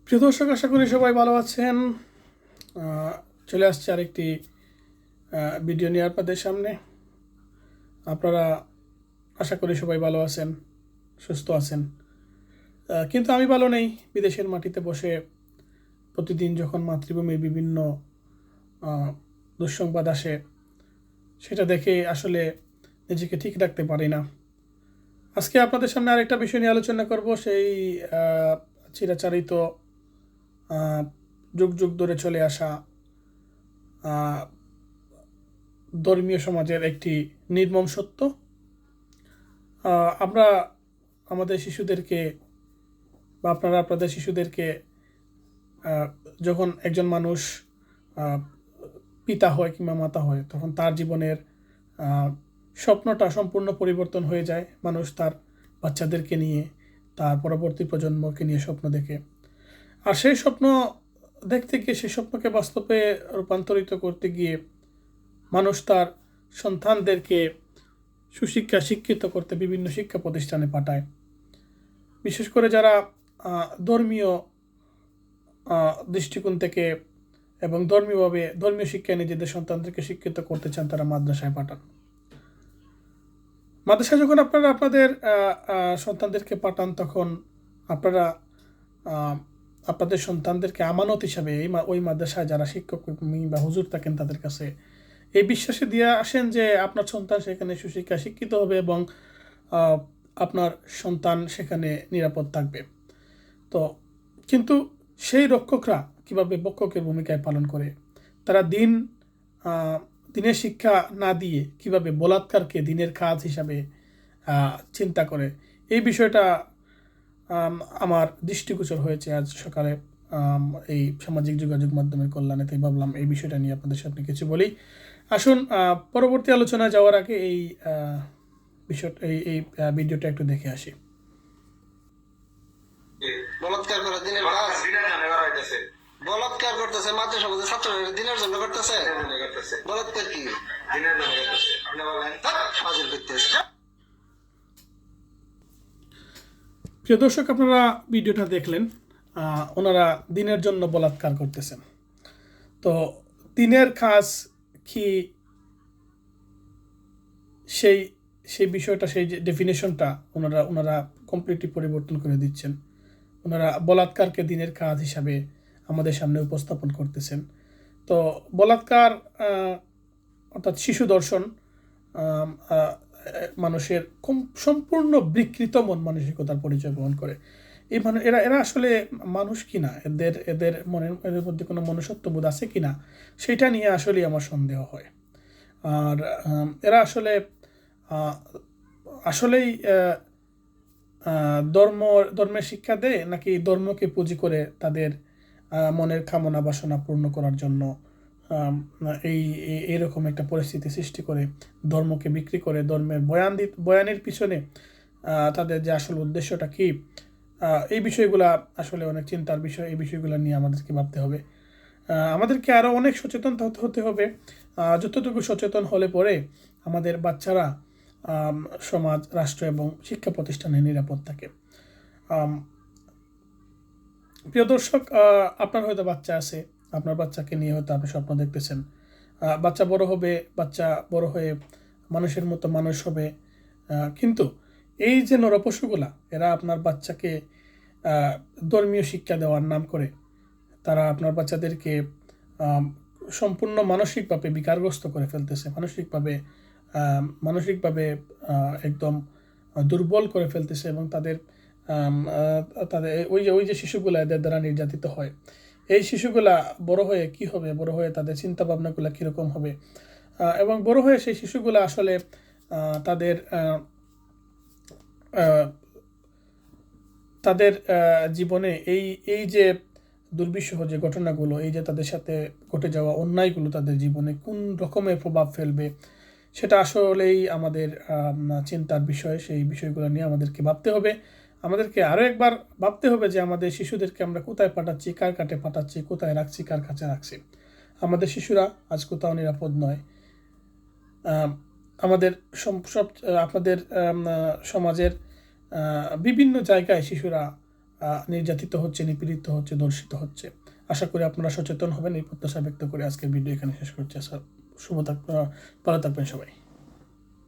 প্রিয় দর্শক, আশা করি সবাই ভালো আছেন। চলে আসছে আরেকটি ভিডিও নিয়ে আপনাদের সামনে। আপনারা আশা করি সবাই ভালো আছেন, সুস্থ আছেন। কিন্তু আমি ভালো নেই। বিদেশের মাটিতে বসে প্রতিদিন যখন মাতৃভূমির বিভিন্ন দুঃসংবাদ আসে, সেটা দেখে আসলে নিজেকে ঠিক রাখতে পারি না। আজকে আপনাদের সামনে আরেকটা বিষয় নিয়ে আলোচনা করব। সেই চিরাচরিত যুগ যুগ ধরে চলে আসা ধর্মীয় সমাজের একটি নির্মম সত্য। আমরা আমাদের শিশুদেরকে বা আপনারা আপনাদের শিশুদেরকে যখন একজন মানুষ পিতা হয় কিংবা মাতা হয়, তখন তার জীবনের স্বপ্নটা সম্পূর্ণ পরিবর্তন হয়ে যায়। মানুষ তার বাচ্চাদেরকে নিয়ে, তার পরবর্তী প্রজন্মকে নিয়ে স্বপ্ন দেখে। আর সেই স্বপ্ন দেখতে গিয়ে, সেই স্বপ্নকে বাস্তবে রূপান্তরিত করতে গিয়ে মানুষ তার সন্তানদেরকে শিক্ষিত করতে বিভিন্ন শিক্ষা প্রতিষ্ঠানে পাঠায়। বিশেষ করে যারা ধর্মীয় দৃষ্টিকোণ থেকে এবং ধর্মীয় শিক্ষায় নিজেদের সন্তানদেরকে শিক্ষিত করতে চান, তারা মাদ্রাসায় পাঠান। মাদ্রাসায় যখন আপনারা আপনাদের সন্তানদেরকে পাঠান, তখন আপনারা আপনাদের সন্তানদেরকে আমানত হিসাবে ওই মাদ্রাসায় যারা শিক্ষক বা হুজুর থাকেন তাদের কাছে এই বিশ্বাসে দিয়ে আসেন যে আপনার সন্তান সেখানে সুশিক্ষায় শিক্ষিত হবে এবং আপনার সন্তান সেখানে নিরাপদ থাকবে। তো কিন্তু সেই রক্ষকরা কিভাবে বক্ষকের ভূমিকায় পালন করে, তারা দিনের শিক্ষা না দিয়ে কিভাবে বলাৎকারকে দিনের কাজ হিসাবে চিন্তা করে, এই বিষয়টা আমার দৃষ্টিগোচর হয়েছে আজ সকালে এই সামাজিক যোগাযোগ মাধ্যমের কল্যাণে। তাই ভাবলাম এই বিষয়টা নিয়ে আপনাদের সামনে কিছু বলি। আসুন পরবর্তী আলোচনায় যাওয়ার আগে এই বিষয়টা এই ভিডিওটা একটু দেখে আসি। বলাৎকার করে দিনের কাজ বলাৎকার করতেছে মাদ্রাসা মধ্যে ছাত্ররা দিনের জন্য করতেছে। বলাৎকার কি দিনের জন্য করতেছে? আপনি বলেন হাজির করতেছে। প্রিয় দর্শক, আপনারা ভিডিওটা দেখলেন। ওনারা দিনের জন্য বলাৎকার করতেছেন। তো দিনের কাজ কি, সেই সেই বিষয়টা, সেই যে ডেফিনেশনটা ওনারা কমপ্লিটলি পরিবর্তন করে দিচ্ছেন। ওনারা বলাৎকারকে দিনের কাজ হিসাবে আমাদের সামনে উপস্থাপন করতেছেন। তো বলাৎকার অর্থাৎ শিশু দর্শন মানুষের সম্পূর্ণ বিকৃত মন মানসিকতার পরিচয় বহন করে। এই এরা আসলে মানুষ কিনা, এদের মধ্যে কোনো মনুষ্যত্ববোধ আছে কিনা, সেটা নিয়ে আসলেই আমার সন্দেহ হয়। আর এরা আসলেই ধর্মের শিক্ষা দেয়, নাকি ধর্মকে পুঁজি করে তাদের মনের কামনা বাসনা পূর্ণ করার জন্য এইরকম একটা পরিস্থিতি সৃষ্টি করে, ধর্মকে বিক্রি করে ধর্মের বয়ানের পিছনে তাদের যে আসল উদ্দেশ্যটা কি, এই বিষয়গুলা আসলে অনেক চিন্তার বিষয়। এই বিষয়গুলো নিয়ে আমাদেরকে ভাবতে হবে। আমাদেরকে আরও অনেক সচেতন হতে হবে। যতটুকু সচেতন হলে পরে আমাদের বাচ্চারা সমাজ, রাষ্ট্র এবং শিক্ষা প্রতিষ্ঠানে নিরাপদ থাকে। প্রিয় দর্শক, আপনার হয়তো বাচ্চা আছে, আপনার বাচ্চাকে নিয়ে হয়তো আপনি স্বপ্ন দেখতেছেন বাচ্চা বড় হয়ে মানুষের মতো মানুষ হবে। কিন্তু এই যে নরপশুগুলা, এরা আপনার বাচ্চাকে ধর্মীয় শিক্ষা দেওয়ার নাম করে তারা আপনার বাচ্চাদেরকে সম্পূর্ণ মানসিকভাবে বিকারগ্রস্ত করে ফেলতেছে, মানসিকভাবে একদম দুর্বল করে ফেলতেছে এবং তাদের ওই যে শিশুগুলা এদের দ্বারা নির্যাতিত হয়, এই শিশুগুলা বড় হয়ে কি হবে, বড় হয়ে তাদের চিন্তা ভাবনাগুলো কীরকম হবে, এবং বড় হয়ে সেই শিশুগুলা আসলে তাদের তাদের জীবনে এই যে দুর্বিষহ যে ঘটনাগুলো, এই যে তাদের সাথে ঘটে যাওয়া অন্যায়গুলো তাদের জীবনে কোন রকমের প্রভাব ফেলবে, সেটা আসলেই আমাদের চিন্তার বিষয়। সেই বিষয়গুলো নিয়ে আমাদেরকে ভাবতে হবে। আমাদেরকে আরও একবার ভাবতে হবে যে আমাদের শিশুদেরকে আমরা কোথায় পাঠাচ্ছি, কার কাছে পাঠাচ্ছি, কোথায় রাখছি, কার কাছে রাখছি। আমাদের শিশুরা আজ কোথাও নিরাপদ নয়। আমাদের আপনাদের সমাজের বিভিন্ন জায়গায় শিশুরা নির্যাতিত হচ্ছে, নিপীড়িত হচ্ছে, ধর্ষিত হচ্ছে। আশা করি আপনারা সচেতন হবেন, এই প্রত্যাশা ব্যক্ত করে আজকের ভিডিও এখানে শেষ করছি। স্যার, ভালো থাকবেন সবাই।